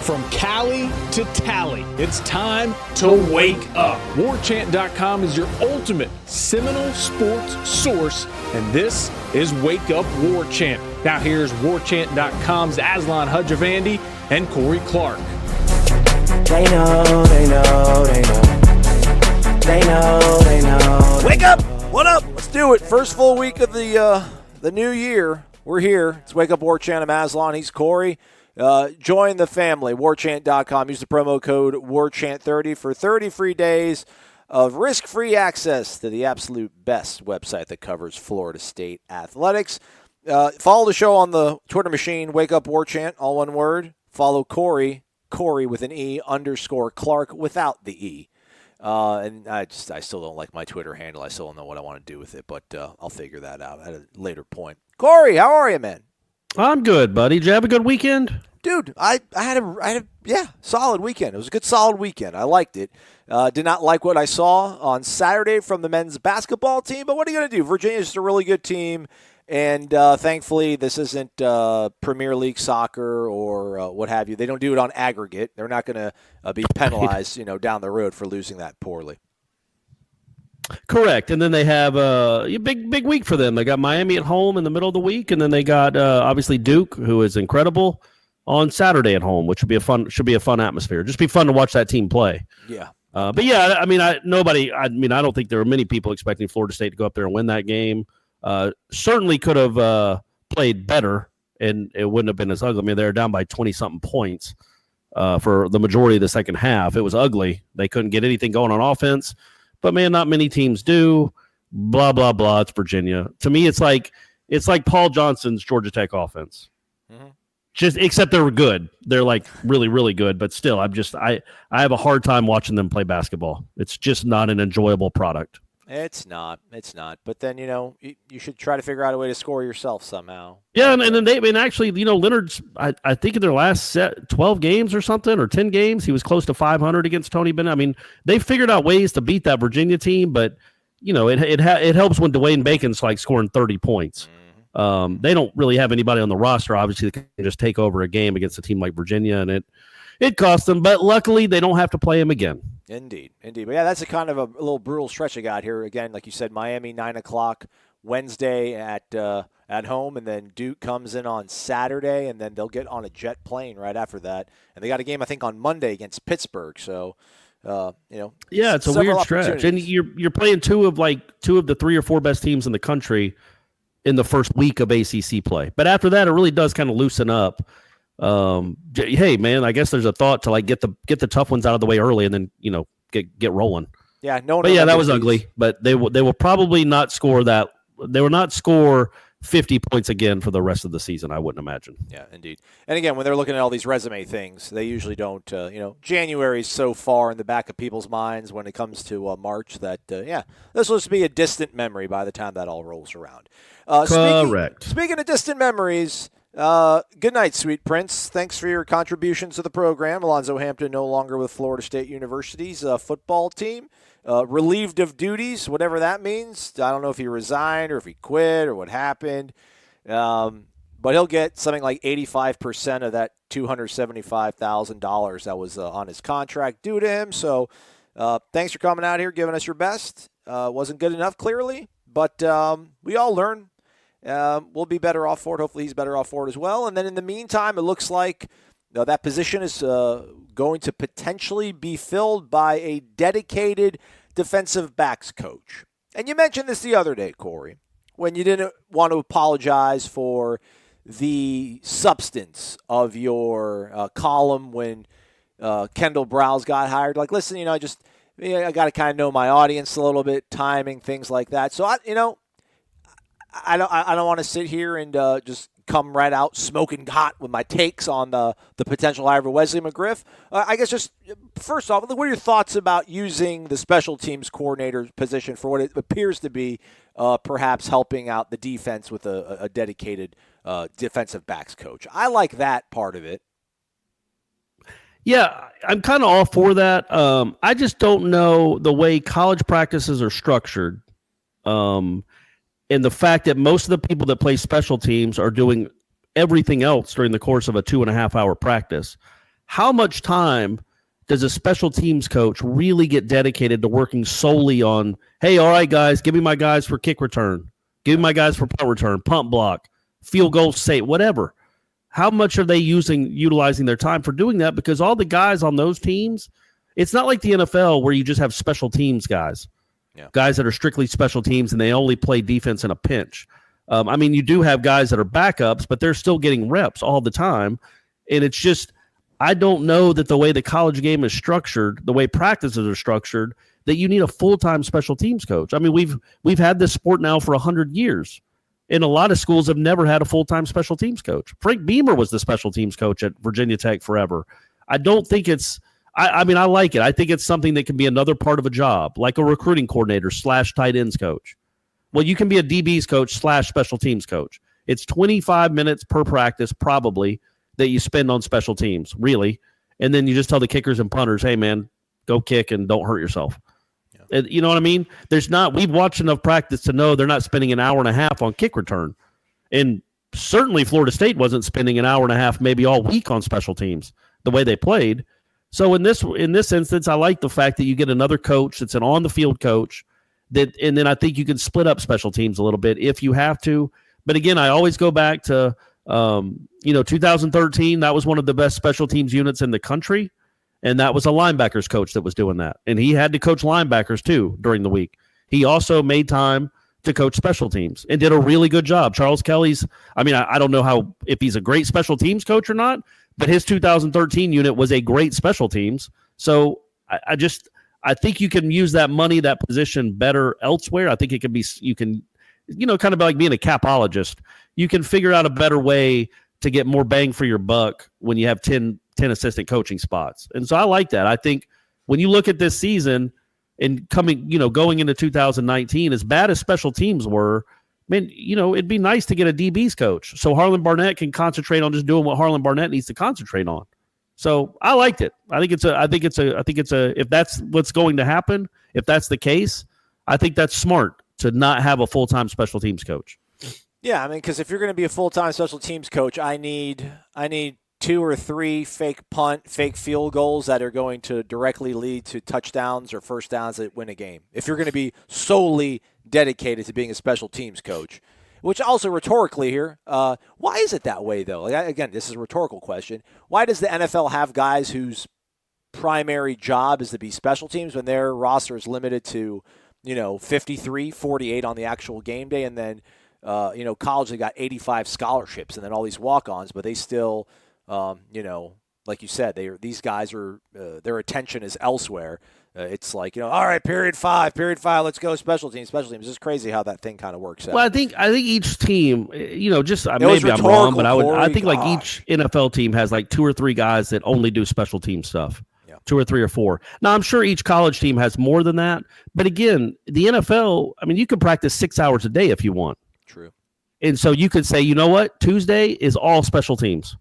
From Cali to Tally, it's time to wake up. WarChant.com is your ultimate Seminole sports source, and this is Wake Up War Chant. Now here's WarChant.com's Aslan Hudjavandi and Corey Clark. They know, they know, they know. They know, they know. Wake up! What up? Let's do it. First full week of the new year. We're here. It's Wake Up War Chant. I'm Aslan. He's Corey. Join the family. WarChant.com. Use the promo code WarChant30 for 30 free days of risk-free access to the absolute best website that covers Florida State athletics. Follow the show on the Twitter machine, Wake Up War Chant, all one word. Follow Corey with an E, _ Clark without the E. And I still don't like my Twitter handle. I still don't know what I want to do with it, but I'll figure that out at a later point. Corey, how are you, man? I'm good, buddy. Did you have a good weekend? Dude, I had a solid weekend. It was a good, solid weekend. I liked it. Did not like what I saw on Saturday from the men's basketball team, but what are you going to do? Virginia's just a really good team, and thankfully this isn't Premier League soccer or what have you. They don't do it on aggregate. They're not going to be penalized, down the road for losing that poorly. Correct. And then they have a big week for them. They got Miami at home in the middle of the week, and then they got obviously Duke, who is incredible, on Saturday at home, which should be a fun atmosphere. Just be fun to watch that team play. Yeah. But yeah, I don't think there were many people expecting Florida State to go up there and win that game. Certainly could have played better, and it wouldn't have been as ugly. I mean, they were down by 20-something points for the majority of the second half. It was ugly. They couldn't get anything going on offense. But, man, not many teams do. Blah, blah, blah. It's Virginia. To me, it's like Paul Johnson's Georgia Tech offense. Mm-hmm. Just except they're good. They're like really, really good. But still, I have a hard time watching them play basketball. It's just not an enjoyable product. It's not. But then, you should try to figure out a way to score yourself somehow. Yeah, and then actually, Leonard's, I think in their last 12 games or something, or 10 games, he was close to 500 against Tony Bennett. I mean, they figured out ways to beat that Virginia team, but, it helps when Dwayne Bacon's like scoring 30 points. Mm-hmm. They don't really have anybody on the roster, obviously, that can just take over a game against a team like Virginia, and it cost them, but luckily they don't have to play him again. Indeed. But yeah, that's a kind of a little brutal stretch I got here. Again, like you said, Miami 9:00 Wednesday at home, and then Duke comes in on Saturday, and then they'll get on a jet plane right after that. And they got a game, I think, on Monday against Pittsburgh. So, yeah, it's a weird stretch, and you're playing two of the 3 or 4 best teams in the country in the first week of ACC play. But after that, it really does kind of loosen up. Hey man, I guess there's a thought to get the tough ones out of the way early, and then get rolling. Yeah, no. But yeah, that was ugly. But they will probably not score that. They will not score 50 points again for the rest of the season, I wouldn't imagine. Yeah, indeed. And again, when they're looking at all these resume things, they usually don't. January's so far in the back of people's minds when it comes to March that this will just be a distant memory by the time that all rolls around. Correct. Speaking of distant memories. Good night, sweet prince. Thanks for your contributions to the program. Alonzo Hampton no longer with Florida State University's football team. Relieved of duties, whatever that means. I don't know if he resigned or if he quit or what happened. But he'll get something like 85% of that $275,000 that was on his contract due to him. So thanks for coming out here, giving us your best. Wasn't good enough, clearly, but we all learn. We'll be better off for it. Hopefully he's better off for it as well. And then in the meantime, it looks like that position is going to potentially be filled by a dedicated defensive backs coach. And you mentioned this the other day, Corey, when you didn't want to apologize for the substance of your column when Kendall Browse got hired. Like, listen, I got to kind of know my audience a little bit, timing, things like that. So, I don't want to sit here and just come right out smoking hot with my takes on the potential hire of Wesley McGriff. I guess just first off, what are your thoughts about using the special teams coordinator position for what it appears to be perhaps helping out the defense with a dedicated defensive backs coach? I like that part of it. Yeah, I'm kind of all for that. I just don't know the way college practices are structured. And the fact that most of the people that play special teams are doing everything else during the course of a 2.5-hour practice. how much time does a special teams coach really get dedicated to working solely on, hey, all right, guys, give me my guys for kick return, give me my guys for punt return, punt block, field goal save, whatever. How much are they utilizing their time for doing that? Because all the guys on those teams, it's not like the NFL where you just have special teams guys, guys that are strictly special teams and they only play defense in a pinch. I mean, you do have guys that are backups, but they're still getting reps all the time. And it's just, I don't know that the way the college game is structured, the way practices are structured, that you need a full-time special teams coach. I mean, we've had this sport now for 100 years. And a lot of schools have never had a full-time special teams coach. Frank Beamer was the special teams coach at Virginia Tech forever. I don't think it's I mean, I like it. I think it's something that can be another part of a job, like a recruiting coordinator / tight ends coach. Well, you can be a DBs coach / special teams coach. It's 25 minutes per practice probably that you spend on special teams, really. And then you just tell the kickers and punters, hey, man, go kick and don't hurt yourself. You know what I mean? We've watched enough practice to know they're not spending an hour and a half on kick return. And certainly Florida State wasn't spending an hour and a half, maybe all week on special teams, the way they played. So in this instance, I like the fact that you get another coach that's an on-the-field coach, and then I think you can split up special teams a little bit if you have to. But again, I always go back to 2013. That was one of the best special teams units in the country. And that was a linebackers coach that was doing that. And he had to coach linebackers, too, during the week. He also made time to coach special teams and did a really good job. Charles Kelly's, I mean, I don't know if he's a great special teams coach or not, but his 2013 unit was a great special teams. So I think you can use that money, that position better elsewhere. I think it can be, kind of like being a capologist. You can figure out a better way to get more bang for your buck when you have 10 assistant coaching spots. And so I like that. I think when you look at this season and going into 2019, as bad as special teams were, man, it'd be nice to get a DBs coach so Harlan Barnett can concentrate on just doing what Harlan Barnett needs to concentrate on. So I liked it. I think if that's what's going to happen, if that's the case, I think that's smart to not have a full-time special teams coach. Yeah, I mean, because if you're going to be a full-time special teams coach, I need 2 or 3 fake punt, fake field goals that are going to directly lead to touchdowns or first downs that win a game. If you're going to be solely dedicated to being a special teams coach, which also rhetorically here, why is it that way, though? Again, this is a rhetorical question. Why does the NFL have guys whose primary job is to be special teams when their roster is limited to, 53, 48 on the actual game day, and then, college, they got 85 scholarships and then all these walk-ons, but they still – like you said, these guys are their attention is elsewhere. It's like, all right, period five, let's go special teams. It's just crazy how that thing kind of works out. Well, I think each team, maybe I'm wrong, but I think like each NFL team has like 2 or 3 guys that only do special team stuff. Yeah. 2 or 3 or 4. Now, I'm sure each college team has more than that, but again, the NFL, I mean, you can practice 6 hours a day if you want. True. And so you could say, you know what, Tuesday is all special teams.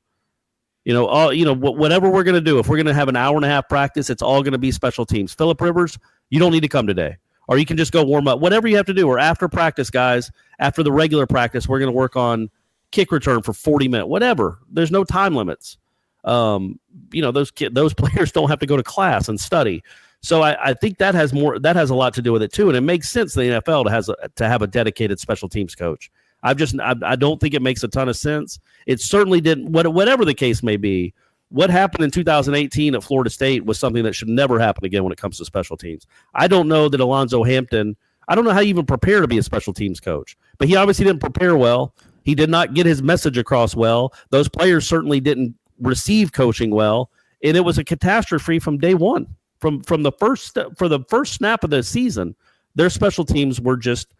Whatever we're going to do, if we're going to have an hour and a half practice, it's all going to be special teams. Phillip Rivers, you don't need to come today. Or you can just go warm up. Whatever you have to do. Or after practice, guys, after the regular practice, we're going to work on kick return for 40 minutes. Whatever. There's no time limits. Those players don't have to go to class and study. So I think that has a lot to do with it, too. And it makes sense the NFL to have a dedicated special teams coach. I don't think it makes a ton of sense. It certainly didn't. Whatever the case may be, what happened in 2018 at Florida State was something that should never happen again when it comes to special teams. I don't know that Alonzo Hampton, I don't know how you even prepare to be a special teams coach, but he obviously didn't prepare well. He did not get his message across well. Those players certainly didn't receive coaching well, and it was a catastrophe from day one. For the first snap of the season, their special teams were just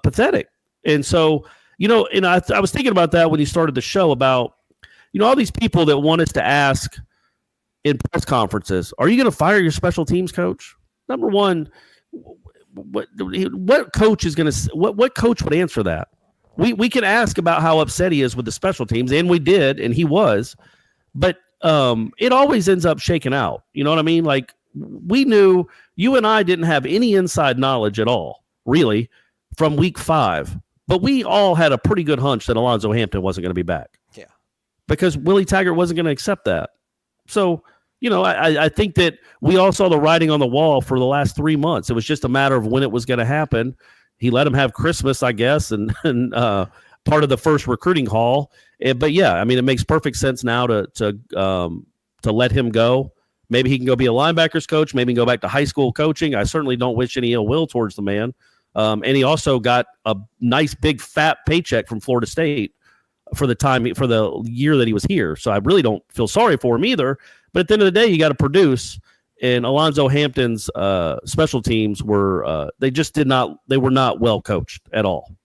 pathetic. And so, and I was thinking about that when you started the show about, all these people that want us to ask in press conferences, are you going to fire your special teams coach? Number one, what coach is going to, what coach would answer that? We can ask about how upset he is with the special teams, and we did, and he was, but it always ends up shaking out. You know what I mean? Like, we knew, you and I didn't have any inside knowledge at all, really, from week 5. But we all had a pretty good hunch that Alonzo Hampton wasn't going to be back. Yeah. Because Willie Taggart wasn't going to accept that. So, I think that we all saw the writing on the wall for the last 3 months. It was just a matter of when it was going to happen. He let him have Christmas, I guess, and part of the first recruiting haul. But yeah, I mean, it makes perfect sense now to let him go. Maybe he can go be a linebackers coach. Maybe he can go back to high school coaching. I certainly don't wish any ill will towards the man. And he also got a nice big fat paycheck from Florida State for the year that he was here. So I really don't feel sorry for him either. But at the end of the day, you got to produce. And Alonzo Hampton's special teams were they were not well coached at all.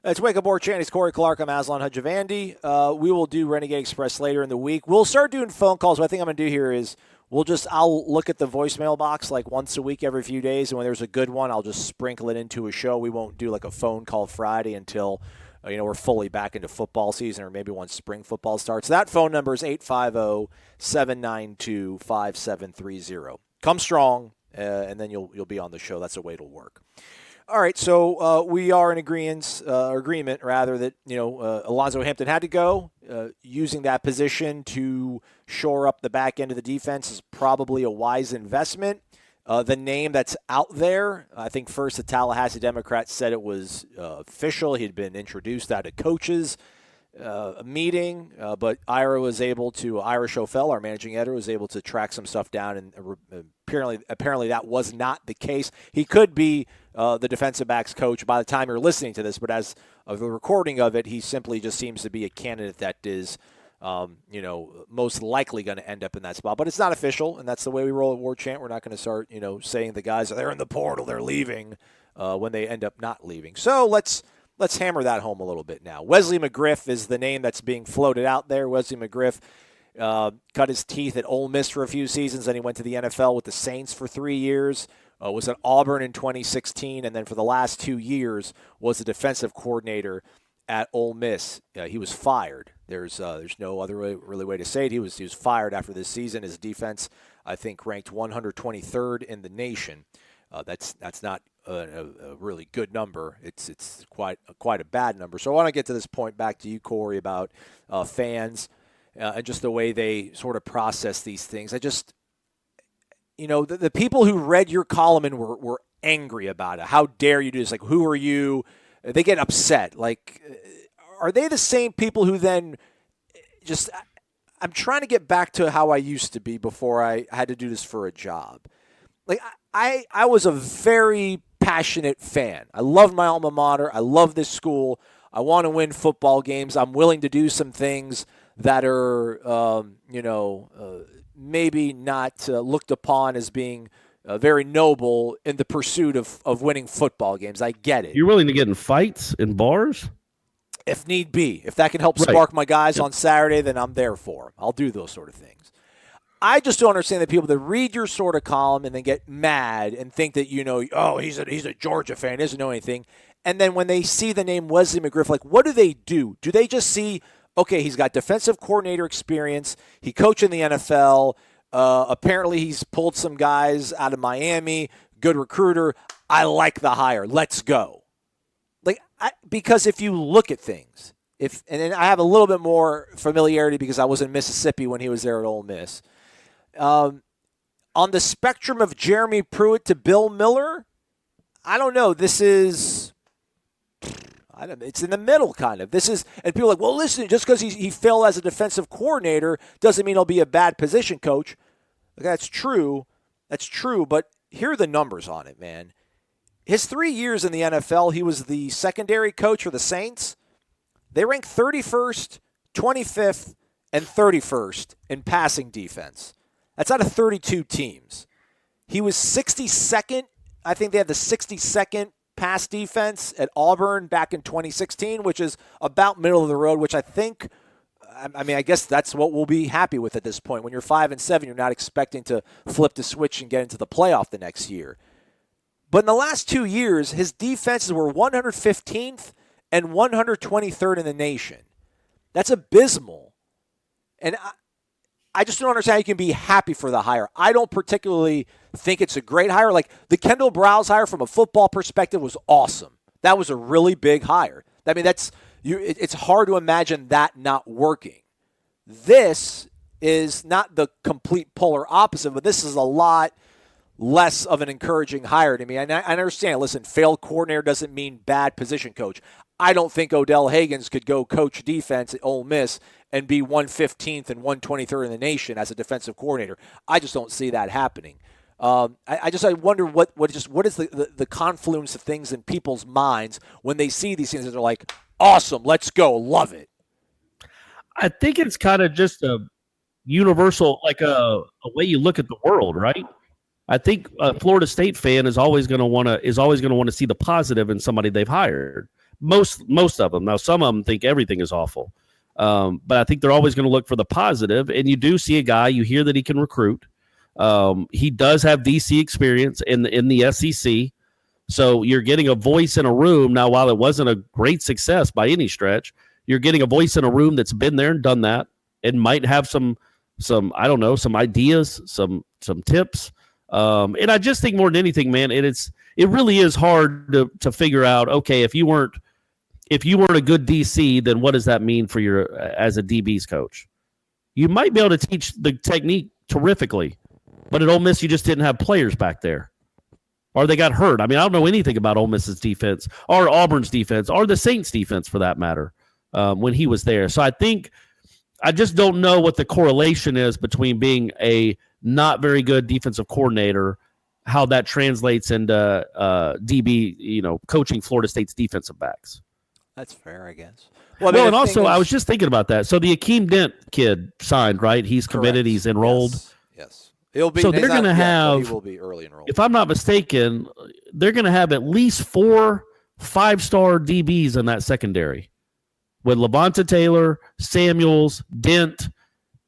It's Wake Up War Chant. It's Corey Clark. I'm Aslan Hajavandi. We will do Renegade Express later in the week. We'll start doing phone calls. What I think I'm going to do here is I'll look at the voicemail box like once a week every few days, and when there's a good one, I'll just sprinkle it into a show. We won't do like a phone call Friday until we're fully back into football season, or maybe once spring football starts. That phone number is 850-792-5730. Come strong, and then you'll be on the show. That's the way it'll work. All right, so we are in agreement that Alonzo Hampton had to go. Using that position to shore up the back end of the defense is probably a wise investment. The name that's out there, I think first the Tallahassee Democrats said it was official. He had been introduced at a coaches meeting, but Ira Schofel, our managing editor, was able to track some stuff down, and apparently that was not the case. He could be the defensive backs coach by the time you're listening to this, but as of the recording of it, he simply just seems to be a candidate that is most likely going to end up in that spot. But it's not official, and that's the way we roll at War Chant. We're not going to start, saying the guys, they're in the portal, they're leaving, when they end up not leaving. So let's hammer that home a little bit now. Wesley McGriff is the name that's being floated out there. Wesley McGriff cut his teeth at Ole Miss for a few seasons, then he went to the NFL with the Saints for 3 years. Was at Auburn in 2016, and then for the last 2 years was the defensive coordinator at Ole Miss. He was fired. There's no other way to say it. He was fired after this season. His defense, I think, ranked 123rd in the nation. That's not a really good number. It's quite a bad number. So I want to get to this point back to you, Corey, about fans and just the way they sort of process these things. The people who read your column and were angry about it. How dare you do this? Like, who are you? They get upset. Like, are they the same people who then I'm trying to get back to how I used to be before I had to do this for a job. Like, I was a very passionate fan. I love my alma mater. I love this school. I want to win football games. I'm willing to do some things that are, maybe not looked upon as being very noble in the pursuit of winning football games. I get it. You're willing to get in fights in bars? If need be. If that can help spark my guys on Saturday, then I'm there for them. I'll do those sort of things. I just don't understand the people that read your sort of column and then get mad and think that, he's a Georgia fan, doesn't know anything. And then when they see the name Wesley McGriff, like, what do? Do they just see, okay, he's got defensive coordinator experience. He coached in the NFL. Apparently he's pulled some guys out of Miami. Good recruiter. I like the hire. Let's go. Because if you look at things, and I have a little bit more familiarity because I was in Mississippi when he was there at Ole Miss. On the spectrum of Jeremy Pruitt to Bill Miller, I don't know. This is... it's in the middle, kind of. And people are like, well, listen, just because he failed as a defensive coordinator doesn't mean he'll be a bad position coach. That's true. But here are the numbers on it, man. His 3 years in the NFL, he was the secondary coach for the Saints. They ranked 31st, 25th, and 31st in passing defense. That's out of 32 teams. He was 62nd. I think they had the 62nd pass defense at Auburn back in 2016, which is about middle of the road, which I think, I guess that's what we'll be happy with at this point. When you're 5-7, you're not expecting to flip the switch and get into the playoff the next year. But in the last 2 years, his defenses were 115th and 123rd in the nation. That's abysmal. And I just don't understand how you can be happy for the hire. I don't particularly think it's a great hire. Like, the Kendall Browse hire from a football perspective was awesome. That was a really big hire. It's hard to imagine that not working. This is not the complete polar opposite, but this is a lot less of an encouraging hire to me. And I understand, listen, failed coordinator doesn't mean bad position coach. I don't think Odell Higgins could go coach defense at Ole Miss and be 115th and 123rd in the nation as a defensive coordinator. I just don't see that happening. I wonder what is the confluence of things in people's minds when they see these things and they're like, awesome, let's go, love it. I think it's kind of just a universal, like a way you look at the world, right? I think a Florida State fan is always going to want to see the positive in somebody they've hired. Most of them. Now, some of them think everything is awful, but I think they're always going to look for the positive. And you do see a guy. You hear that he can recruit. He does have DC experience in the SEC, so you're getting a voice in a room. Now, while it wasn't a great success by any stretch, you're getting a voice in a room that's been there and done that, and might have some I don't know, some ideas, some tips. And I just think more than anything, man, it really is hard to figure out. Okay, if you weren't a good DC, then what does that mean for your as a DB's coach? You might be able to teach the technique terrifically, but at Ole Miss you just didn't have players back there, or they got hurt. I mean, I don't know anything about Ole Miss's defense or Auburn's defense or the Saints' defense for that matter when he was there. So I just don't know what the correlation is between being a not very good defensive coordinator, how that translates into DB, coaching Florida State's defensive backs. That's fair, I guess. And also, I was just thinking about that. So the Akeem Dent kid signed, right? He's committed. He's enrolled. Yes. He'll be. So they're going to have. He will be early enrolled. If I'm not mistaken, they're going to have at least 4 5-star DBs in that secondary, with Levante Taylor, Samuels, Dent,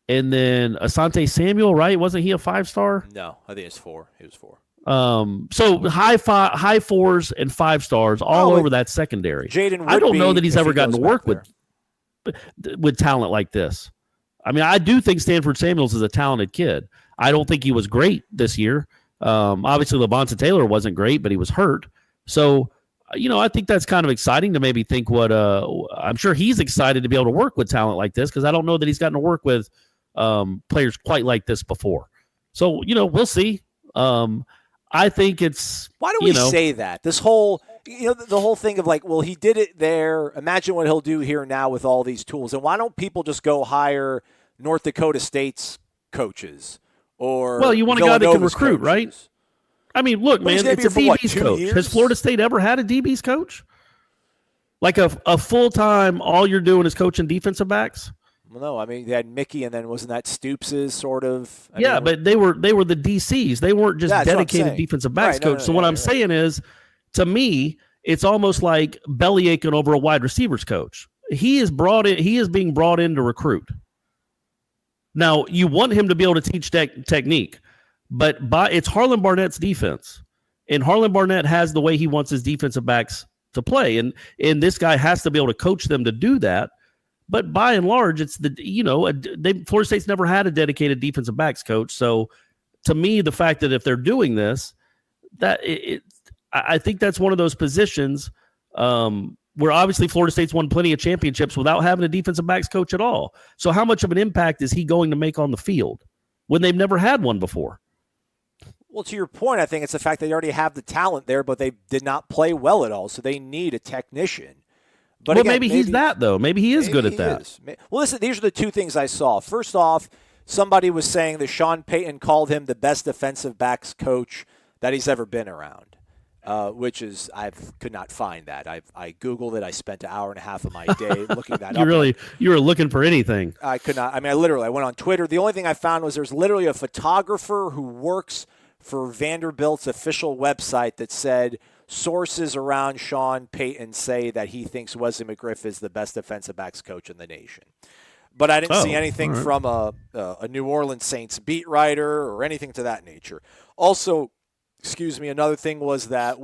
and then Asante Samuel. Right? Wasn't he a 5-star? No, I think it's 4. He was 4. So high 4s and 5-stars all over that secondary. I don't know that he's ever gotten to work with talent like this. I mean, I do think Stanford Samuels is a talented kid. I don't think he was great this year. Obviously, Levante Taylor wasn't great, but he was hurt. So, I think that's kind of exciting to maybe think what I'm sure he's excited to be able to work with talent like this, because I don't know that he's gotten to work with players quite like this before. So, we'll see. I think it's. Why do we say that? This whole, the whole thing of like, well, he did it there. Imagine what he'll do here now with all these tools. And why don't people just go hire North Dakota State's coaches or? Well, you want a guy that can recruit, coaches, right? I mean, look, man, it's a DB's coach. Years? Has Florida State ever had a DB's coach? Like a full-time, all you're doing is coaching defensive backs? Well, no, I mean, they had Mickey, and then wasn't that Stoops' sort of? But they were the DCs. They weren't just dedicated defensive backs coach. So what I'm saying is, to me, it's almost like belly aching over a wide receivers coach. He is being brought in to recruit. Now, you want him to be able to teach technique, but it's Harlan Barnett's defense, and Harlan Barnett has the way he wants his defensive backs to play, and this guy has to be able to coach them to do that. But by and large, it's Florida State's never had a dedicated defensive backs coach. So, to me, the fact that if they're doing this, I think that's one of those positions where obviously Florida State's won plenty of championships without having a defensive backs coach at all. So, how much of an impact is he going to make on the field when they've never had one before? Well, to your point, I think it's the fact that they already have the talent there, but they did not play well at all. So they need a technician. But again, maybe he's that, though. Maybe he is good at that. Well, listen, these are the two things I saw. First off, somebody was saying that Sean Payton called him the best defensive backs coach that he's ever been around, which is I could not find that. I Googled it. I spent an hour and a half of my day looking that up. You were looking for anything. I could not. I mean, I went on Twitter. The only thing I found was there's literally a photographer who works for Vanderbilt's official website that said sources around Sean Payton say that he thinks Wesley McGriff is the best defensive backs coach in the nation. But I didn't see anything from a New Orleans Saints beat writer or anything to that nature. Also, another thing was that,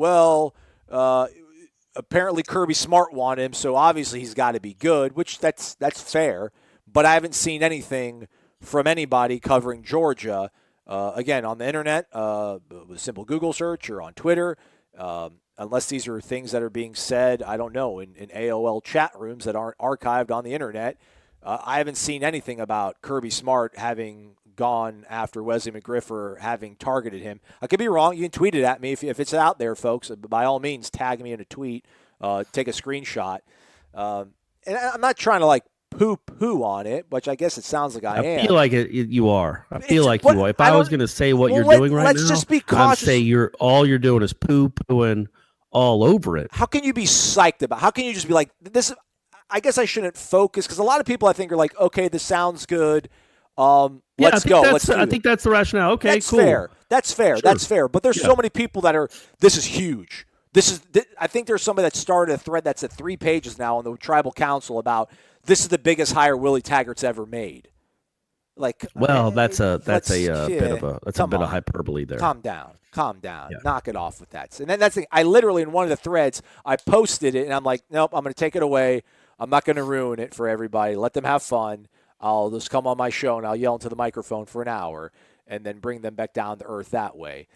apparently Kirby Smart wanted him, so obviously he's got to be good, which that's fair. But I haven't seen anything from anybody covering Georgia, again, on the internet, with a simple Google search or on Twitter, unless these are things that are being said, I don't know, in AOL chat rooms that aren't archived on the internet. I haven't seen anything about Kirby Smart having gone after Wesley McGriff or having targeted him. I could be wrong. You can tweet it at me if it's out there, folks. By all means, tag me in a tweet. Take a screenshot. And I'm not trying to like poo on it, which I guess it sounds like I am. I feel like you are. I feel like you are. If I was going to say what you're doing right now, let's just be cautious. I'd say all you're doing is pooing all over it. How can you be psyched about? How can you just be like this? I guess I shouldn't focus because a lot of people I think are like, okay, this sounds good. Let's go. I think that's the rationale. Okay, that's cool. Fair. That's fair. Sure. That's fair. But there's so many people that are. This is huge. I think there's somebody that started a thread that's at 3 pages now on the Tribal Council about this is the biggest hire Willie Taggart's ever made. Like, well, that's a bit of hyperbole there. Calm down. Yeah. Knock it off with that. And then that's the thing. I literally in one of the threads I posted it and I'm like, nope, I'm going to take it away. I'm not going to ruin it for everybody. Let them have fun. I'll just come on my show and I'll yell into the microphone for an hour and then bring them back down to earth that way.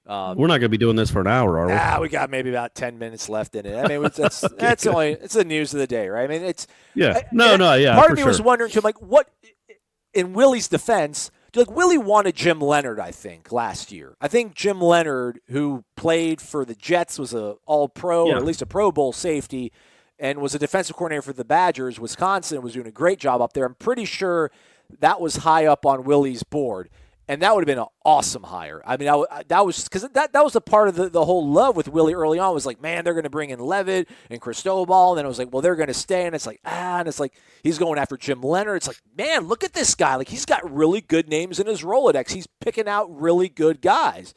We're not going to be doing this for an hour, are we? We got maybe about 10 minutes left in it. I mean, it's the news of the day, right? I mean, it's Part of me was wondering too, like, what in Willie's defense? Like Willie wanted Jim Leonard, I think, last year. I think Jim Leonard, who played for the Jets, was a All-Pro or at least a Pro Bowl safety, and was a defensive coordinator for the Badgers. Wisconsin was doing a great job up there. I'm pretty sure that was high up on Willie's board. And that would have been an awesome hire. I mean, that was because that was a part of the whole love with Willie early on. Was like, man, they're going to bring in Levitt and Cristobal. And then it was like, well, they're going to stay. And it's like, and it's like he's going after Jim Leonard. It's like, man, look at this guy. Like he's got really good names in his Rolodex. He's picking out really good guys.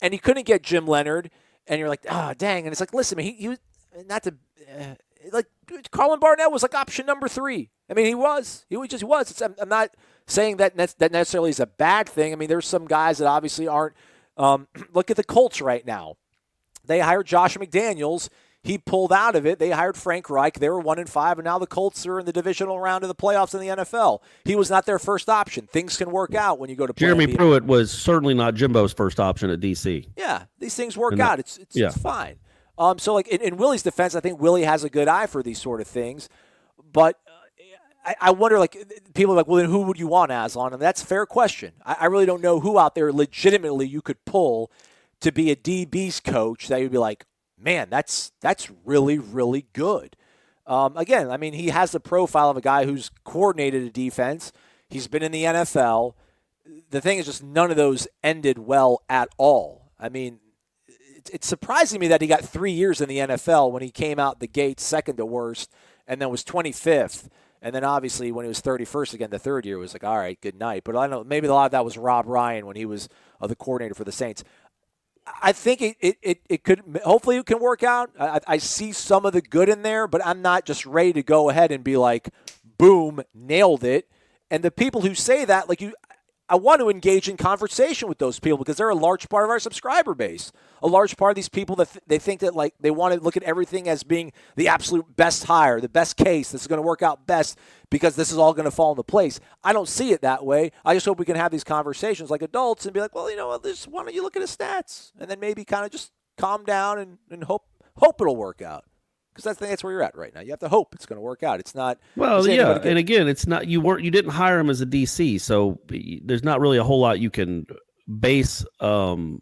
And he couldn't get Jim Leonard. And you're like, dang. And it's like, listen, he was not to like Colin Barnett was like option number 3. I mean, he was. I'm not saying that necessarily is a bad thing. I mean, there's some guys that obviously aren't. Look at the Colts right now. They hired Josh McDaniels. He pulled out of it. They hired Frank Reich. They were 1-5, and now the Colts are in the divisional round of the playoffs in the NFL. He was not their first option. Things can work out when you go to play. Jeremy Pruitt was certainly not Jimbo's first option at DC. Yeah, these things work out. It's fine. So, like in Willie's defense, I think Willie has a good eye for these sort of things. But I wonder, like, people are like, well, then who would you want, Aslan? And that's a fair question. I really don't know who out there legitimately you could pull to be a DB's coach that you'd be like, man, that's really, really good. Again, I mean, he has the profile of a guy who's coordinated a defense. He's been in the NFL. The thing is just none of those ended well at all. I mean, it's surprising me that he got 3 years in the NFL when he came out the gate second to worst and then was 25th. And then obviously when he was 31st again, the third year was like, all right, good night. But I don't know, maybe a lot of that was Rob Ryan when he was the coordinator for the Saints. I think it could, hopefully it can work out. I see some of the good in there, but I'm not just ready to go ahead and be like, boom, nailed it. And the people who say that, like I want to engage in conversation with those people because they're a large part of our subscriber base. A large part of these people that they think that like they want to look at everything as being the absolute best hire, the best case that's going to work out best because this is all going to fall into place. I don't see it that way. I just hope we can have these conversations like adults and be like, well, you know what, why don't you look at his stats and then maybe kind of just calm down and hope it'll work out. Because I think that's where you're at right now. You have to hope it's going to work out. It's not. Well, yeah, and again, it's not. You didn't hire him as a DC, so there's not really a whole lot you can base any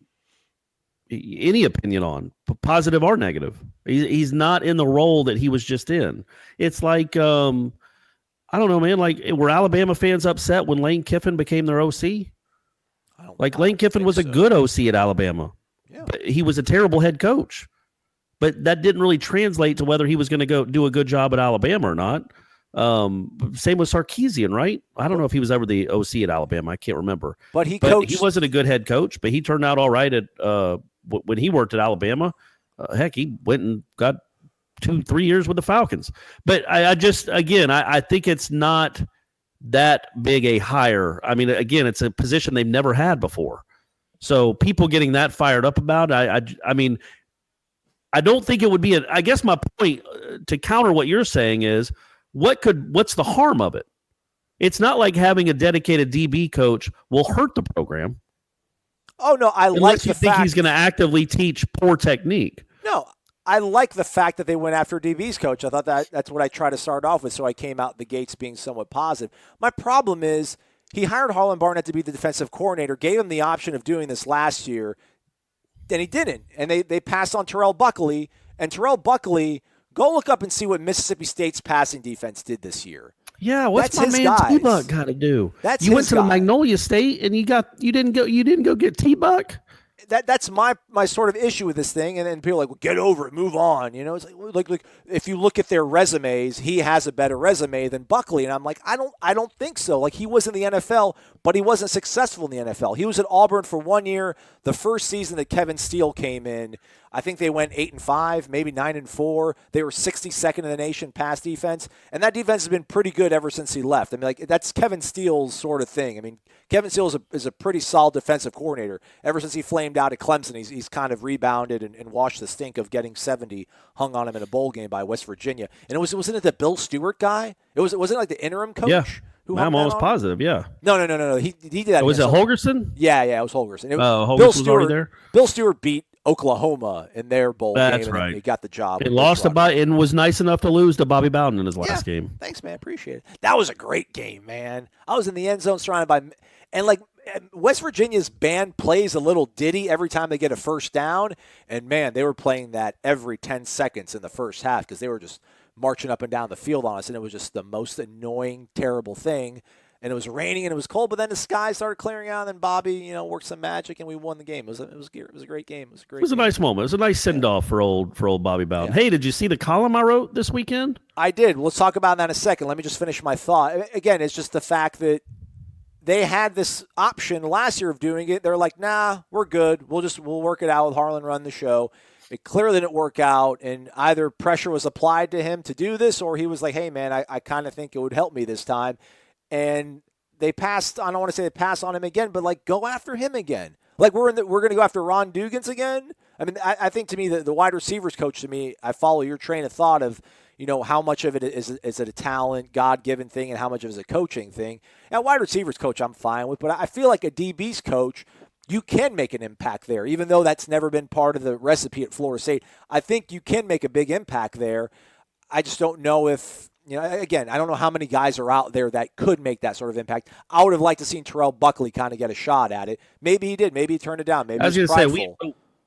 opinion on, positive or negative. He's not in the role that he was just in. It's like I don't know, man. Like, were Alabama fans upset when Lane Kiffin became their OC? Lane Kiffin was a good OC at Alabama. Yeah. But he was a terrible head coach. But that didn't really translate to whether he was going to go do a good job at Alabama or not. Same with Sarkisian, right? I don't know if he was ever the OC at Alabama. I can't remember. But he wasn't a good head coach, but he turned out all right at when he worked at Alabama. Heck, he went and got 2-3 years with the Falcons. But I think it's not that big a hire. I mean, again, it's a position they've never had before. So people getting that fired up about, I mean, I don't think it would be I guess my point to counter what you're saying is what's the harm of it? It's not like having a dedicated DB coach will hurt the program. Oh no, I like the fact you think he's going to actively teach poor technique. No, I like the fact that they went after DB's coach. I thought that's what I tried to start off with, so I came out the gates being somewhat positive. My problem is he hired Harlan Barnett to be the defensive coordinator, gave him the option of doing this last year, and he didn't. And they passed on Terrell Buckley. And Terrell Buckley, go look up and see what Mississippi State's passing defense did this year. Yeah, what's That's my his man guys. T-Buck got to do? You went to the Magnolia State and you didn't go get T-Buck? That's my sort of issue with this thing, and then people are like, well, get over it, move on. You know, it's like if you look at their resumes, he has a better resume than Buckley, and I'm like, I don't think so. Like, he was in the NFL, but he wasn't successful in the NFL. He was at Auburn for 1 year. The first season that Kevin Steele came in, I think they went 8-5, maybe 9-4. They were 62nd in the nation pass defense, and that defense has been pretty good ever since he left. I mean, like, that's Kevin Steele's sort of thing. I mean, Kevin Steele is a pretty solid defensive coordinator. Ever since he flamed out at Clemson, he's kind of rebounded and washed the stink of getting 70 hung on him in a bowl game by West Virginia. And wasn't it the Bill Stewart guy? Wasn't it like the interim coach? Yeah. Who I'm almost positive, yeah. No. He did that. Was it Holgerson? Yeah, it was Holgerson. Holgerson was already there? Bill Stewart beat Oklahoma in their bowl game. That's right. And he got the job. He lost and was nice enough to lose to Bobby Bowden in his last game. Thanks, man. Appreciate it. That was a great game, man. I was in the end zone surrounded by – and, like, West Virginia's band plays a little ditty every time they get a first down. And, man, they were playing that every 10 seconds in the first half because they were just marching up and down the field on us. And it was just the most annoying, terrible thing. And it was raining and it was cold, but then the sky started clearing out, and then Bobby, worked some magic, and we won the game. It was a great game. It was a nice moment. It was a nice send-off for old Bobby Bowden. Yeah. Hey, did you see the column I wrote this weekend? I did. Let's talk about that in a second. Let me just finish my thought. Again, it's just the fact that they had this option last year of doing it. They're like, nah, we're good. We'll work it out with Harlan, run the show. It clearly didn't work out, and either pressure was applied to him to do this, or he was like, hey, man, I kind of think it would help me this time. And they passed. I don't want to say they passed on him again, but like, go after him again. Like, we're going to go after Ron Dugans again. I mean, I think to me the wide receivers coach, to me, I follow your train of thought of how much of it is it a talent, God-given thing, and how much of it is a coaching thing. And wide receivers coach, I'm fine with, but I feel like a DB's coach, you can make an impact there, even though that's never been part of the recipe at Florida State. I think you can make a big impact there. I just don't know if. Again, I don't know how many guys are out there that could make that sort of impact. I would have liked to see Terrell Buckley kind of get a shot at it. Maybe he did. Maybe he turned it down. Maybe I was going to say,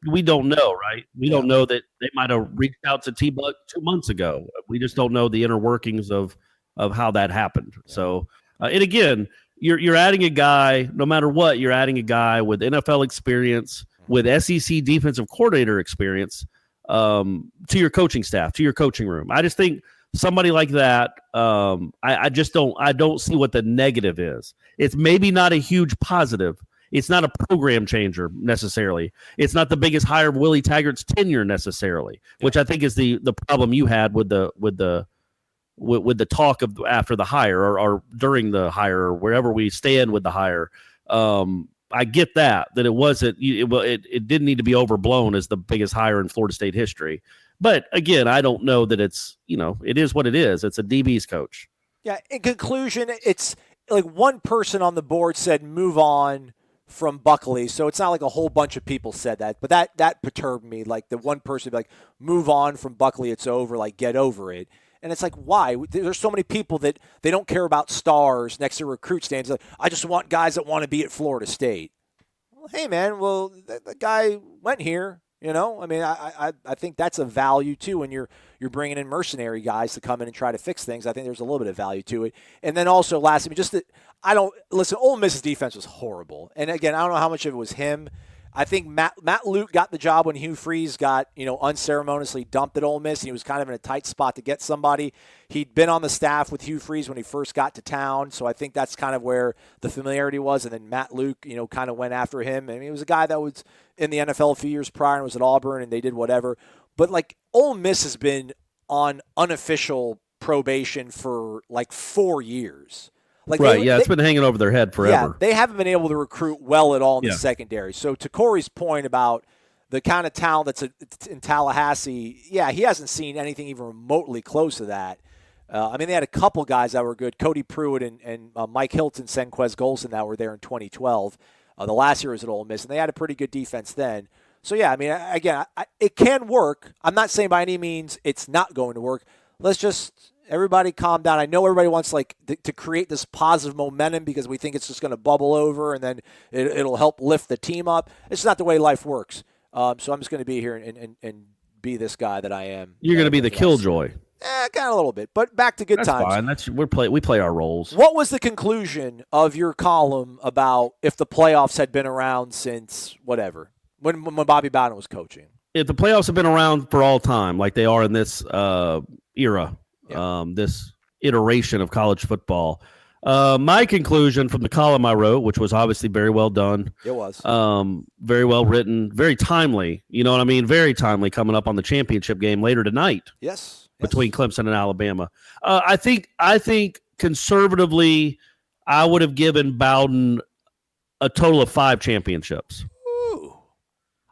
we don't know, right? We don't know that they might have reached out to T-Buck 2 months ago. We just don't know the inner workings of how that happened. So, and again, you're adding a guy, no matter what, you're adding a guy with NFL experience, with SEC defensive coordinator experience to your coaching staff, to your coaching room. I just think somebody like that, I don't see what the negative is. It's maybe not a huge positive. It's not a program changer necessarily. It's not the biggest hire of Willie Taggart's tenure necessarily, which I think is the problem you had with the talk of after the hire or during the hire or wherever we stand with the hire. I get that it wasn't. It didn't need to be overblown as the biggest hire in Florida State history. But again, I don't know that it's, it is what it is. It's a DB's coach. Yeah. In conclusion, it's like one person on the board said move on from Buckley. So it's not like a whole bunch of people said that, but that perturbed me. Like the one person be like, move on from Buckley. It's over. Like, get over it. And it's like, why? There's so many people that they don't care about stars next to recruit stands. Like, I just want guys that want to be at Florida State. Well, hey man, the guy went here. I mean, I think that's a value too when you're bringing in mercenary guys to come in and try to fix things. I think there's a little bit of value to it. And then also, last, I mean, just that Ole Miss's defense was horrible. And again, I don't know how much of it was him. I think Matt Luke got the job when Hugh Freeze got, unceremoniously dumped at Ole Miss. He was kind of in a tight spot to get somebody. He'd been on the staff with Hugh Freeze when he first got to town, so I think that's kind of where the familiarity was. And then Matt Luke, kind of went after him. I mean, he was a guy that was in the NFL a few years prior and was at Auburn, and they did whatever. But, like, Ole Miss has been on unofficial probation for, like, 4 years. Like it's been hanging over their head forever. Yeah, they haven't been able to recruit well at all in the secondary. So to Corey's point about the kind of talent that's in Tallahassee, yeah, he hasn't seen anything even remotely close to that. I mean, they had a couple guys that were good, Cody Pruitt and Mike Hilton, Senquez Golson, that were there in 2012. The last year was at Ole Miss, and they had a pretty good defense then. So, yeah, I mean, again, it can work. I'm not saying by any means it's not going to work. Let's just everybody calm down. I know everybody wants to create this positive momentum because we think it's just going to bubble over and then it'll help lift the team up. It's not the way life works. So I'm just going to be here and be this guy that I am. You're going to be the killjoy. Kind of a little bit, but back to good That's times. Fine. We play our roles. What was the conclusion of your column about if the playoffs had been around since whatever, when Bobby Bowden was coaching? If the playoffs have been around for all time, like they are in this era, this iteration of college football, my conclusion from the column I wrote, which was obviously very well done. It was. Very well written, very timely. You know what I mean? Very timely coming up on the championship game later tonight. Yes. Between Clemson and Alabama. I think conservatively, I would have given Bowden a total of 5 championships. Ooh.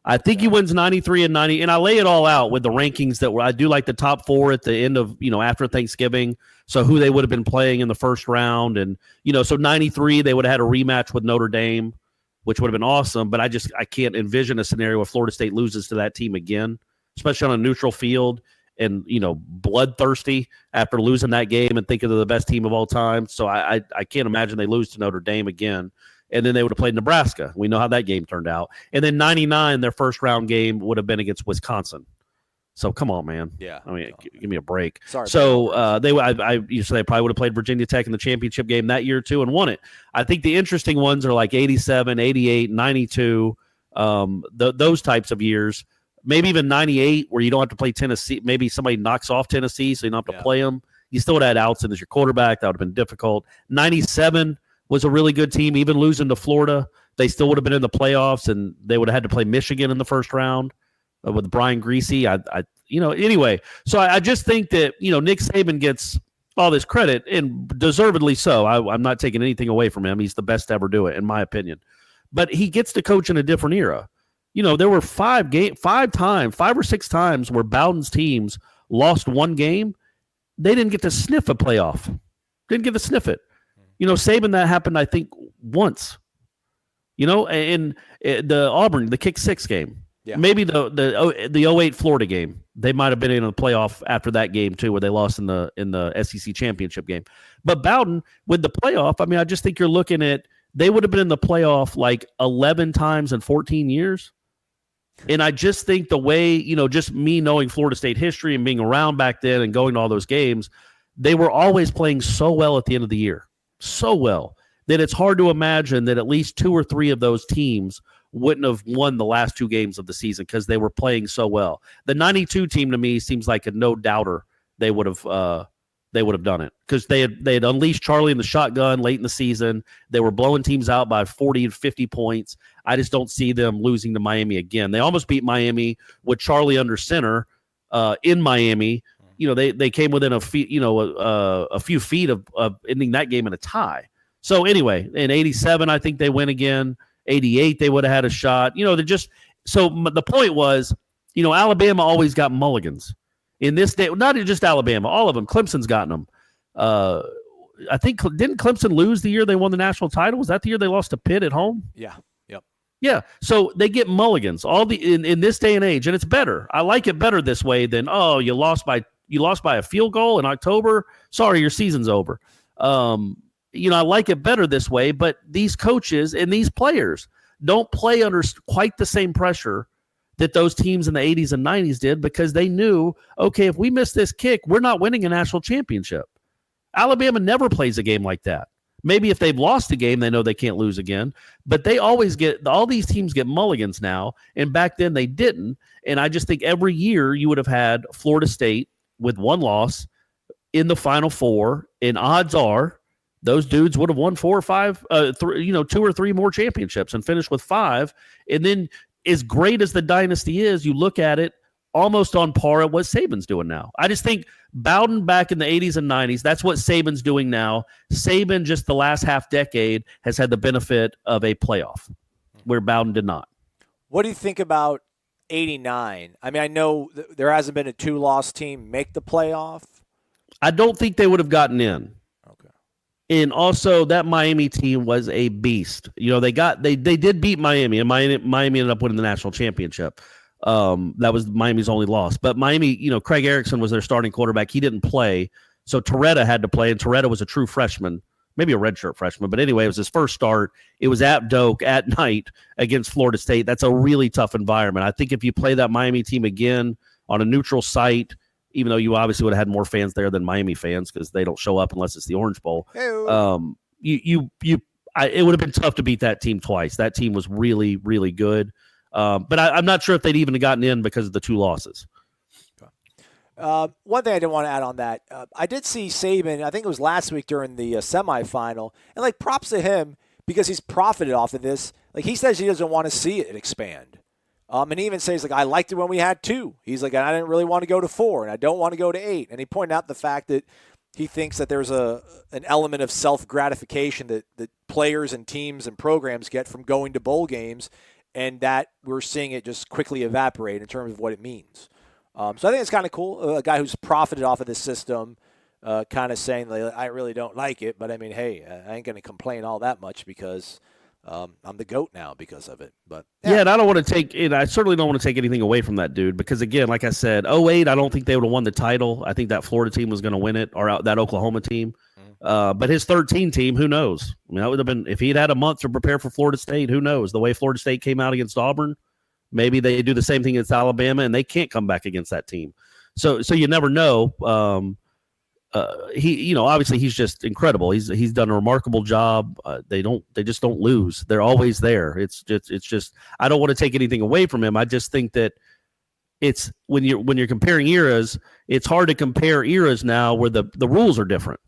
I think he wins 93 and 90, and I lay it all out with the rankings that I do like the top 4 at the end of, after Thanksgiving. So who they would have been playing in the first round. And, so 93, they would have had a rematch with Notre Dame, which would have been awesome. But I can't envision a scenario where Florida State loses to that team again, especially on a neutral field. And, bloodthirsty after losing that game and thinking they're the best team of all time. So I can't imagine they lose to Notre Dame again. And then they would have played Nebraska. We know how that game turned out. And then 99, their first round game would have been against Wisconsin. So come on, man. Yeah. I mean, give me a break. Sorry. So they probably would have played Virginia Tech in the championship game that year too and won it. I think the interesting ones are like 87, 88, 92, those types of years. Maybe even 98 where you don't have to play Tennessee. Maybe somebody knocks off Tennessee, so you don't have to play them. You still would have had Outson as your quarterback. That would have been difficult. 97 was a really good team. Even losing to Florida, they still would have been in the playoffs, and they would have had to play Michigan in the first round with Brian Greasy. Anyway. So I just think that, Nick Saban gets all this credit, and deservedly so. I'm not taking anything away from him. He's the best to ever do it, in my opinion. But he gets to coach in a different era. There were 5 or 6 times where Bowden's teams lost one game. They didn't get to sniff a playoff. Didn't get to sniff it. Saban, that happened, I think, once. In the Auburn, the kick 6 game. Yeah. Maybe the 08 Florida game. They might have been in the playoff after that game too, where they lost in the SEC championship game. But Bowden, with the playoff, I mean, I just think you're looking at, they would have been in the playoff like 11 times in 14 years. And I just think the way, just me knowing Florida State history and being around back then and going to all those games, they were always playing so well at the end of the year. So well that it's hard to imagine that at least 2 or 3 of those teams wouldn't have won the last 2 games of the season because they were playing so well. The 92 team to me seems like a no-doubter they would have done it because they had unleashed Charlie in the shotgun late in the season. They were blowing teams out by 40 and 50 points. I just don't see them losing to Miami again. They almost beat Miami with Charlie under center in Miami. They came within a few feet of ending that game in a tie. So anyway, in 87, I think they win again. 88, they would have had a shot. The point was, Alabama always got mulligans. In this day, not just Alabama, all of them. Clemson's gotten them. I think, didn't Clemson lose the year they won the national title? Was that the year they lost to Pitt at home? Yeah. Yep. Yeah. So they get mulligans in this day and age, and it's better. I like it better this way than, you lost by a field goal in October. Sorry, your season's over. I like it better this way, but these coaches and these players don't play under quite the same pressure that those teams in the 80s and 90s did because they knew, okay, if we miss this kick, we're not winning a national championship. Alabama never plays a game like that. Maybe if they've lost a game, they know they can't lose again, but they always all these teams get mulligans now, and back then they didn't. And I just think every year you would have had Florida State with 1 loss in the Final Four, and odds are those dudes would have won 4 or 5, 2 or 3 more championships and finished with 5. And then as great as the dynasty is, you look at it almost on par at what Saban's doing now. I just think Bowden back in the 80s and 90s, that's what Saban's doing now. Saban, just the last half decade, has had the benefit of a playoff where Bowden did not. What do you think about 89? I mean, I know there hasn't been a 2-loss team make the playoff. I don't think they would have gotten in. And also that Miami team was a beast. They did beat Miami, and Miami ended up winning the national championship. That was Miami's only loss. But Miami, Craig Erickson was their starting quarterback. He didn't play, so Torretta had to play, and Torretta was a true freshman, maybe a redshirt freshman. But anyway, it was his first start. It was at Doak at night against Florida State. That's a really tough environment. I think if you play that Miami team again on a neutral site, even though you obviously would have had more fans there than Miami fans because they don't show up unless it's the Orange Bowl. It would have been tough to beat that team twice. That team was really, really good. But I'm not sure if they'd even gotten in because of the 2 losses. One thing I didn't want to add on that, I did see Saban, I think it was last week during the semifinal, and props to him because he's profited off of this. He says he doesn't want to see it expand. And he even says, I liked it when we had 2. He's like, I didn't really want to go to 4, and I don't want to go to 8. And he pointed out the fact that he thinks that there's an element of self-gratification that players and teams and programs get from going to bowl games, and that we're seeing it just quickly evaporate in terms of what it means. So I think it's kind of cool. A guy who's profited off of this system kind of saying, I really don't like it, but I mean, hey, I ain't going to complain all that much because I'm the GOAT now because of it. But yeah, and I don't want to take it. I certainly don't want to take anything away from that dude because, again, like I said, 2008, I don't think they would have won the title. I think that Florida team was going to win it, or that Oklahoma team. But his 13 team, who knows? I mean, that would have been, if he'd had a month to prepare for Florida State, who knows? The way Florida State came out against Auburn, maybe they do the same thing against Alabama, and they can't come back against that team. So you never know. He, obviously he's just incredible. He's done a remarkable job. They just don't lose. They're always there. It's just I don't want to take anything away from him. I just think that it's when you're comparing eras, it's hard to compare eras now where the rules are different.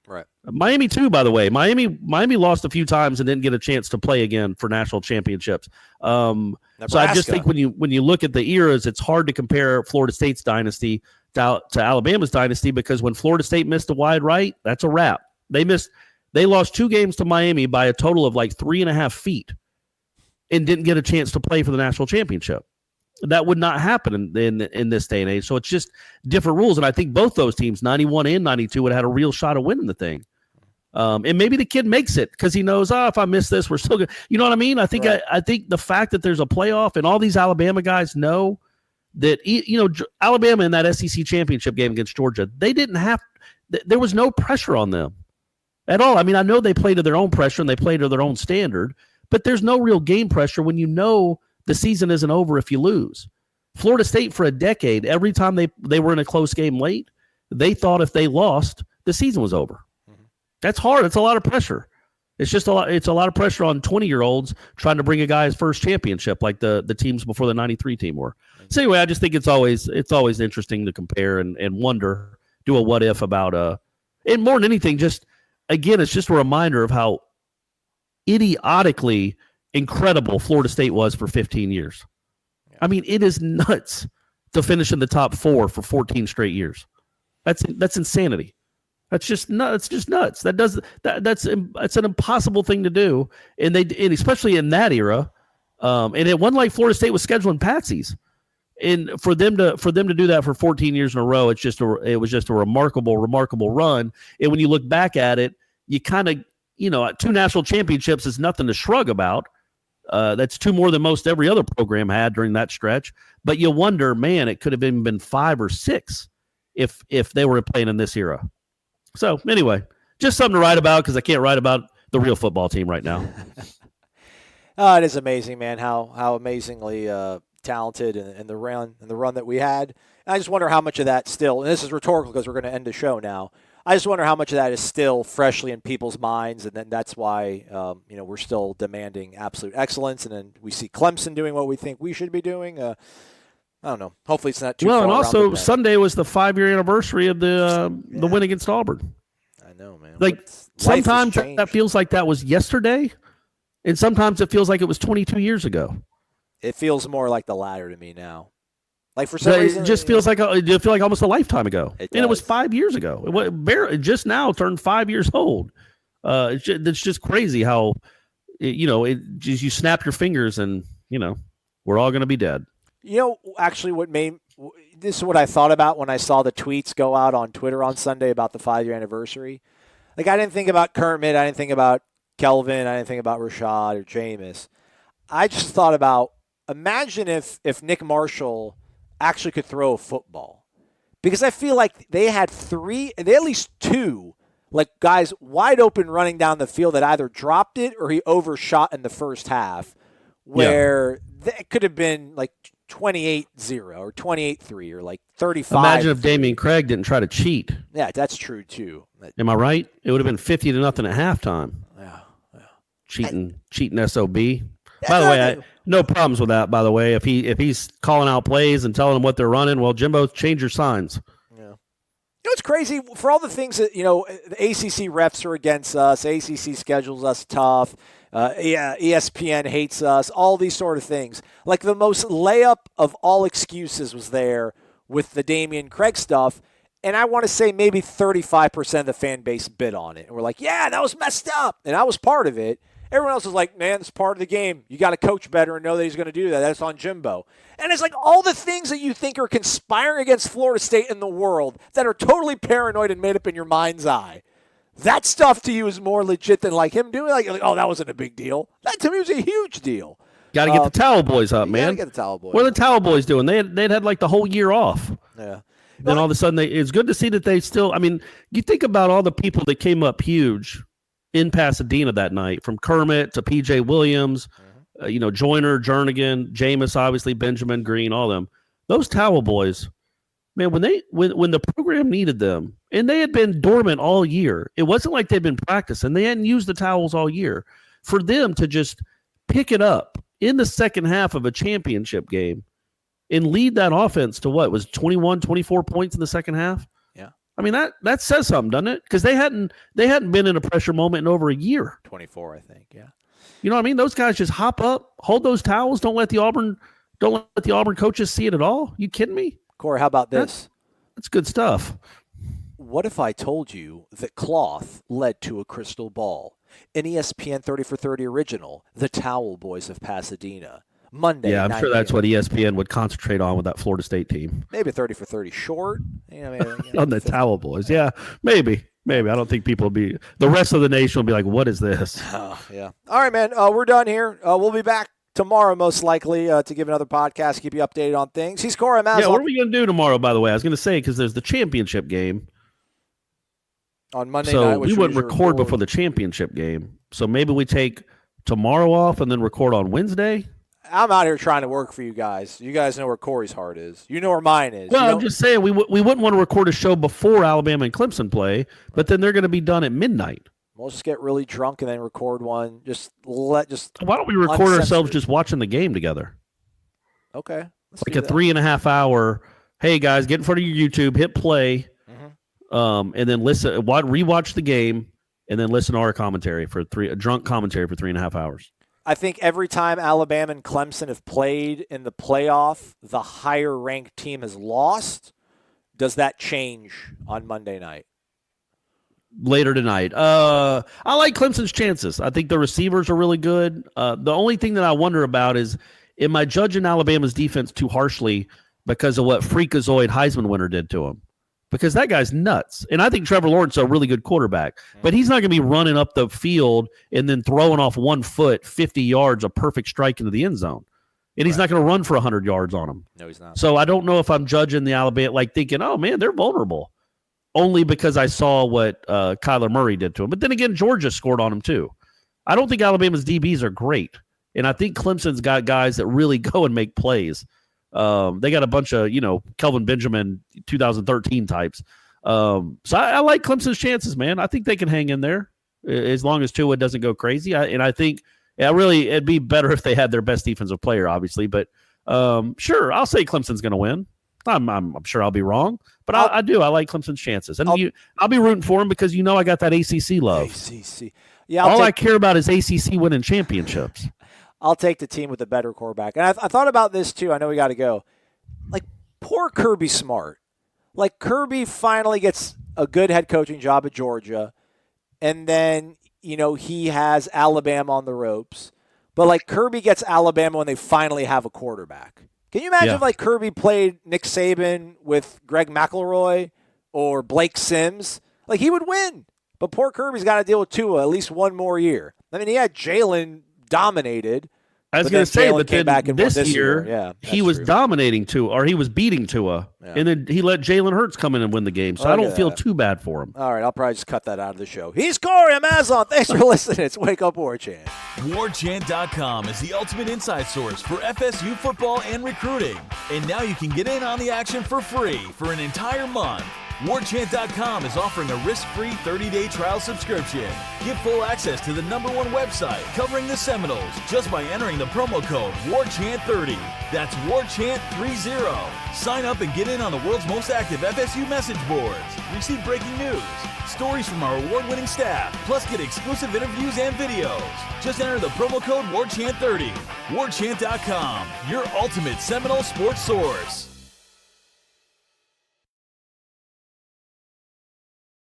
Right. Miami too, by the way. Miami lost a few times and didn't get a chance to play again for national championships. So I just think when you look at the eras, it's hard to compare Florida State's dynasty to Alabama's dynasty because when Florida State missed a wide right, that's a wrap. They lost 2 games to Miami by a total of 3.5 feet and didn't get a chance to play for the national championship. That would not happen in this day and age. So it's just different rules. And I think both those teams, 91 and 92, would have had a real shot of winning the thing. And maybe the kid makes it because he knows, if I miss this, we're still good. You know what I mean? I think right. I think the fact that there's a playoff and all these Alabama guys know that, Alabama in that SEC championship game against Georgia, there was no pressure on them at all. I mean, I know they play to their own pressure and they play to their own standard, but there's no real game pressure when the season isn't over if you lose. Florida State for a decade, every time they were in a close game late, they thought if they lost, the season was over. Mm-hmm. That's hard. It's a lot of pressure. It's just it's a lot of pressure on 20-year-olds trying to bring a guy his first championship like the teams before the 93 team were. Mm-hmm. So anyway, I just think it's always interesting to compare and wonder, do a what if about and more than anything, just again, it's just a reminder of how idiotically incredible Florida State was for 15 years. Yeah. I mean, it is nuts to finish in the top 4 for 14 straight years. That's insanity. That's just nuts. It's just nuts. That's an impossible thing to do. And especially in that era. And it wasn't like Florida State was scheduling patsies. And for them to do that for 14 years in a row, it was just a remarkable run. And when you look back at it, you kind of, 2 national championships is nothing to shrug about. That's 2 more than most every other program had during that stretch. But you wonder, man, it could have even been 5 or 6 if they were playing in this era. So anyway, just something to write about because I can't write about the real football team right now. It is amazing, man, how amazingly talented and the run that we had. And I just wonder how much of that still, and this is rhetorical because we're going to end the show now. I just wonder how much of that is still freshly in people's minds, and then that's why we're still demanding absolute excellence. And then we see Clemson doing what we think we should be doing. I don't know. Hopefully, it's not too. Well, and also Sunday was the 5-year anniversary of the win against Auburn. I know, man. Sometimes that feels like that was yesterday, and sometimes it feels like it was 22 years ago. It feels more like the latter to me now. Like for some reason, it just feels like it feel like almost a lifetime ago, and it was 5 years ago. It just now turned 5 years old. It's just crazy how, you snap your fingers and we're all going to be dead. Actually, this is what I thought about when I saw the tweets go out on Twitter on Sunday about the 5-year anniversary. Like, I didn't think about Kermit. I didn't think about Kelvin. I didn't think about Rashad or Jameis. I just thought about, imagine if Nick Marshall actually could throw a football. Because I feel like they had at least two, like, guys wide open running down the field that either dropped it or he overshot in the first half, where that could have been like 28-0 or 28-3 or like 35. Imagine if Damian Craig didn't try to cheat. Yeah, that's true too. Am I right? It would have been 50-0 at halftime. Yeah. Cheating SOB. By the way, no problems with that. By the way, if he's calling out plays and telling them what they're running, well, Jimbo, change your signs. Yeah. It's crazy for all the things that the ACC refs are against us. ACC schedules us tough. ESPN hates us. All these sort of things. Like the most layup of all excuses was there with the Damian Craig stuff. And I want to say maybe 35% of the fan base bid on it. And we're like, yeah, that was messed up. And I was part of it. Everyone else was like, man, it's part of the game. You got to coach better and know that he's going to do that. That's on Jimbo. And it's like all the things that you think are conspiring against Florida State in the world that are totally paranoid and made up in your mind's eye. That stuff to you is more legit than like him doing like, oh, that wasn't a big deal. That to me was a huge deal. Got to get the Towel Boys up, man. Get the Towel Boys. What are the Towel Boys doing? They'd had like the whole year off. Yeah. Then all of a sudden, it's good to see that they still. I mean, you think about all the people that came up huge in Pasadena that night, from Kermit to PJ Williams, Joyner, Jernigan, Jameis, obviously Benjamin Green, all of them. Those Towel Boys, man, when the program needed them, and they had been dormant all year, it wasn't like they'd been practicing. They hadn't used the towels all year. For them to just pick it up in the second half of a championship game and lead that offense to what was 21, 24 points in the second half. Yeah. I mean, that says something, doesn't it? Because they hadn't been in a pressure moment in over a year. 24, I think. Yeah. You know what I mean? Those guys just hop up, hold those towels. Don't let the Auburn coaches see it at all. You kidding me? Corey, how about this? That's good stuff. What if I told you that cloth led to a crystal ball? An ESPN 30 for 30 original, The Towel Boys of Pasadena. Monday. Yeah, I'm sure that's what ESPN would concentrate on with that Florida State team. Maybe 30 for 30 short. On the Towel Boys. Yeah, maybe. I don't think people will be – the rest of the nation will be like, what is this? Oh, yeah. All right, man. We're done here. We'll be back tomorrow, most likely, to give another podcast, keep you updated on things. He's Corey Maslin. Yeah, what are we going to do tomorrow, by the way? I was going to say, because there's the championship game. On Monday night. So we wouldn't record before the championship game. So maybe we take tomorrow off and then record on Wednesday. I'm out here trying to work for you guys. You guys know where Corey's heart is. You know where mine is. Well, I'm just saying we wouldn't want to record a show before Alabama and Clemson play, but then they're going to be done at midnight. We'll just get really drunk and then record one. Why don't we record ourselves just watching the game together? Okay. Like a 3.5 hour, hey, guys, get in front of your YouTube, hit play, and then listen, rewatch the game, and then listen to our commentary a drunk commentary for 3.5 hours. I think every time Alabama and Clemson have played in the playoff, the higher-ranked team has lost. Does that change on Monday night? Later tonight. I like Clemson's chances. I think the receivers are really good. The only thing that I wonder about is, am I judging Alabama's defense too harshly because of what freakazoid Heisman winner did to him? Because that guy's nuts. And I think Trevor Lawrence is a really good quarterback. But he's not going to be running up the field and then throwing off 1 foot 50 yards, a perfect strike into the end zone. And he's not going to run for 100 yards on him. No, he's not. So I don't know if I'm judging the Alabama, like thinking, oh, man, they're vulnerable. Only because I saw what Kyler Murray did to him. But then again, Georgia scored on him too. I don't think Alabama's DBs are great. And I think Clemson's got guys that really go and make plays. They got a bunch of, Kelvin Benjamin 2013 types. So I like Clemson's chances, man. I think they can hang in there as long as Tua doesn't go crazy. I think it'd be better if they had their best defensive player, obviously. But sure, I'll say Clemson's going to win. I'm sure I'll be wrong, but I like Clemson's chances. And I'll be rooting for him because I got that ACC love. ACC. Yeah. I care about is ACC winning championships. I'll take the team with the better quarterback. And I thought about this, too. I know we got to go. Like, poor Kirby Smart. Like, Kirby finally gets a good head coaching job at Georgia, and then, he has Alabama on the ropes. But, like, Kirby gets Alabama when they finally have a quarterback. Can you imagine if, like, Kirby played Nick Saban with Greg McElroy or Blake Sims? Like, he would win. But poor Kirby's got to deal with Tua at least one more year. I mean, he had Jalen dominated. I was going to say, but came back and this won year, yeah, he was dominating Tua, or he was beating Tua, and then he let Jalen Hurts come in and win the game. So I don't feel too bad for him. All right, I'll probably just cut that out of the show. He's Corey. I'm Aslan. Thanks for listening. It's Wake Up War Chant. WarChant.com is the ultimate inside source for FSU football and recruiting. And now you can get in on the action for free for an entire month. WarChant.com is offering a risk-free 30-day trial subscription. Get full access to the #1 website covering the Seminoles just by entering the promo code WarChant30. That's WarChant30. Sign up and get in on the world's most active FSU message boards. Receive breaking news, stories from our award-winning staff, plus get exclusive interviews and videos. Just enter the promo code WarChant30. WarChant.com, your ultimate Seminole sports source.